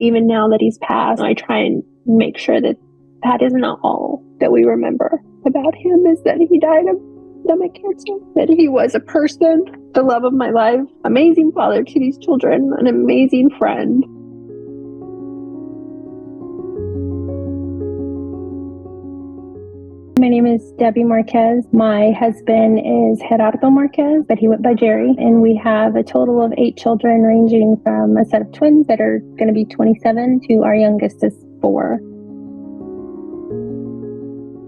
Even now that he's passed, I try and make sure that that is not all that we remember about him, is that he died of stomach cancer, that he was a person, the love of my life, amazing father to these children, an amazing friend. My name is Debbie Marquez. My husband is Gerardo Marquez, but he went by Jerry. And we have a total of 8 children, ranging from a set of twins that are going to be 27 to our youngest is 4.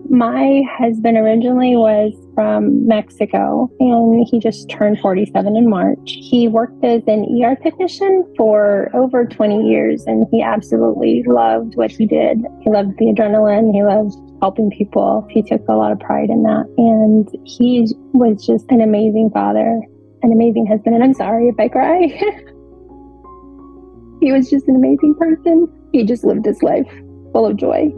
My husband originally was from Mexico, and he just turned 47 in March. He worked as an ER technician for over 20 years, and he absolutely loved what he did. He loved the adrenaline. He loved helping people. He took a lot of pride in that. And he was just an amazing father, an amazing husband. And I'm sorry if I cry. He was just an amazing person. He just lived his life full of joy.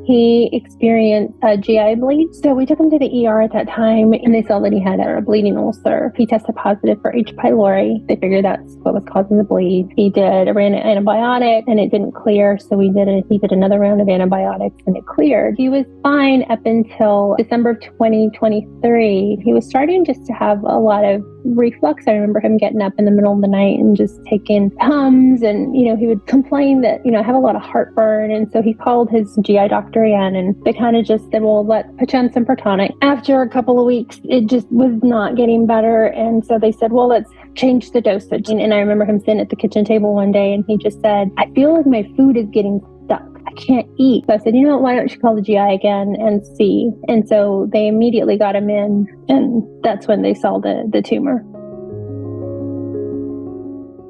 He experienced a GI bleed. So we took him to the ER at that time, and they saw that he had a bleeding ulcer. He tested positive for H. pylori. They figured that's what was causing the bleed. He ran an antibiotic, and it didn't clear. So he did another round of antibiotics, and it cleared. He was fine up until December of 2023. He was starting just to have a lot of reflux. I remember him getting up in the middle of the night and just taking Tums, and he would complain that I have a lot of heartburn. And so he called his GI doctor in, and they kind of just said, well, let's put you on some Protonic. After a couple of weeks, it just was not getting better, and so they said, well, let's change the dosage. And I remember him sitting at the kitchen table one day, and he just said, I feel like my food is getting stuck. I can't eat. So I said, why don't you call the GI again and see? And so they immediately got him in, and that's when they saw the tumor.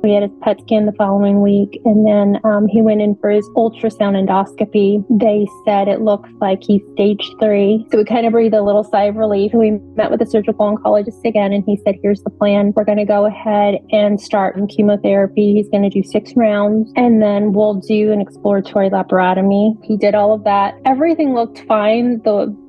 We had his PET scan the following week, and then he went in for his ultrasound endoscopy. They said it looks like he's stage 3. So we kind of breathed a little sigh of relief. We met with the surgical oncologist again, and he said, here's the plan. We're going to go ahead and start chemotherapy. He's going to do 6 rounds, and then we'll do an exploratory laparotomy. He did all of that. Everything looked fine.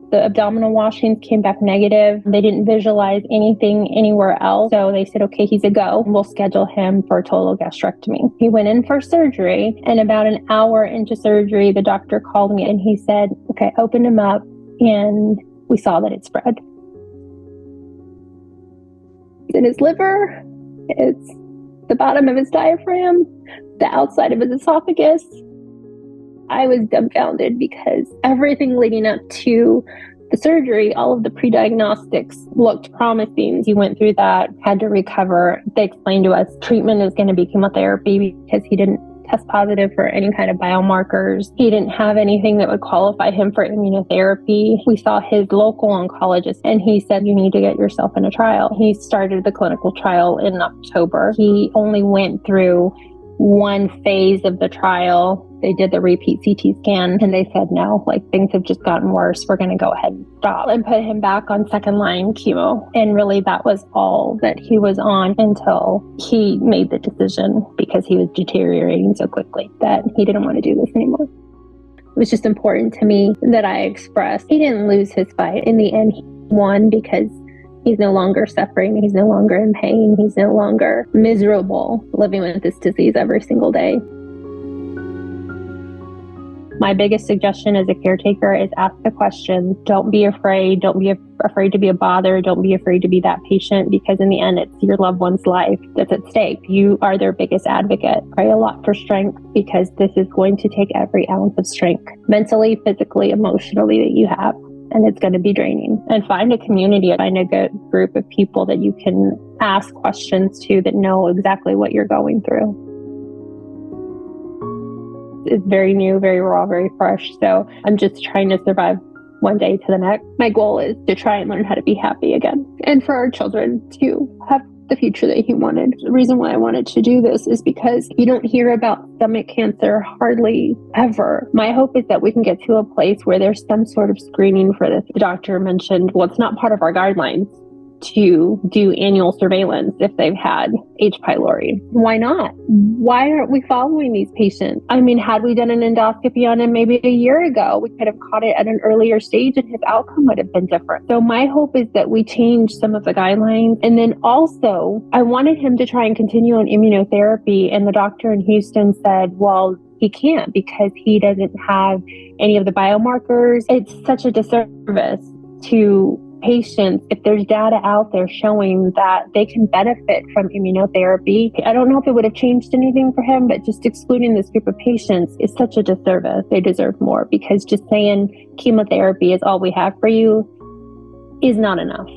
The abdominal washings came back negative. They didn't visualize anything anywhere else. So they said, okay, he's a go. We'll schedule him for a total gastrectomy. He went in for surgery, and about an hour into surgery, the doctor called me and he said, okay, opened him up, and we saw that it spread. It's in his liver. It's the bottom of his diaphragm, the outside of his esophagus. I was dumbfounded because everything leading up to the surgery, all of the pre-diagnostics looked promising. He went through that, had to recover. They explained to us treatment is going to be chemotherapy because he didn't test positive for any kind of biomarkers. He didn't have anything that would qualify him for immunotherapy. We saw his local oncologist, and he said, you need to get yourself in a trial. He started the clinical trial in October. He only went through one phase of the trial. They did the repeat CT scan, and they said, no, things have just gotten worse. We're going to go ahead and stop and put him back on second-line chemo. And really, that was all that he was on until he made the decision, because he was deteriorating so quickly, that he didn't want to do this anymore. It was just important to me that I express he didn't lose his fight. In the end, he won, because he's no longer suffering. He's no longer in pain. He's no longer miserable living with this disease every single day. My biggest suggestion as a caretaker is ask the questions. Don't be afraid. Don't be afraid to be a bother. Don't be afraid to be that patient, because in the end, it's your loved one's life that's at stake. You are their biggest advocate. Pray a lot for strength, because this is going to take every ounce of strength, mentally, physically, emotionally, that you have. And it's going to be draining. And find a community, find a good group of people that you can ask questions to that know exactly what you're going through. It's very new, very raw, very fresh. So I'm just trying to survive one day to the next. My goal is to try and learn how to be happy again, and for our children to have the future that he wanted. The reason why I wanted to do this is because you don't hear about stomach cancer hardly ever. My hope is that we can get to a place where there's some sort of screening for this. The doctor mentioned, well, it's not part of our guidelines. to do annual surveillance if they've had H. pylori. Why not? Why aren't we following these patients? I mean, had we done an endoscopy on him maybe a year ago, we could have caught it at an earlier stage and his outcome would have been different. So my hope is that we change some of the guidelines. And then also, I wanted him to try and continue on immunotherapy. And the doctor in Houston said, well, he can't because he doesn't have any of the biomarkers. It's such a disservice to patients if there's data out there showing that they can benefit from immunotherapy. I don't know if it would have changed anything for him, but just excluding this group of patients is such a disservice. They deserve more, because just saying chemotherapy is all we have for you is not enough.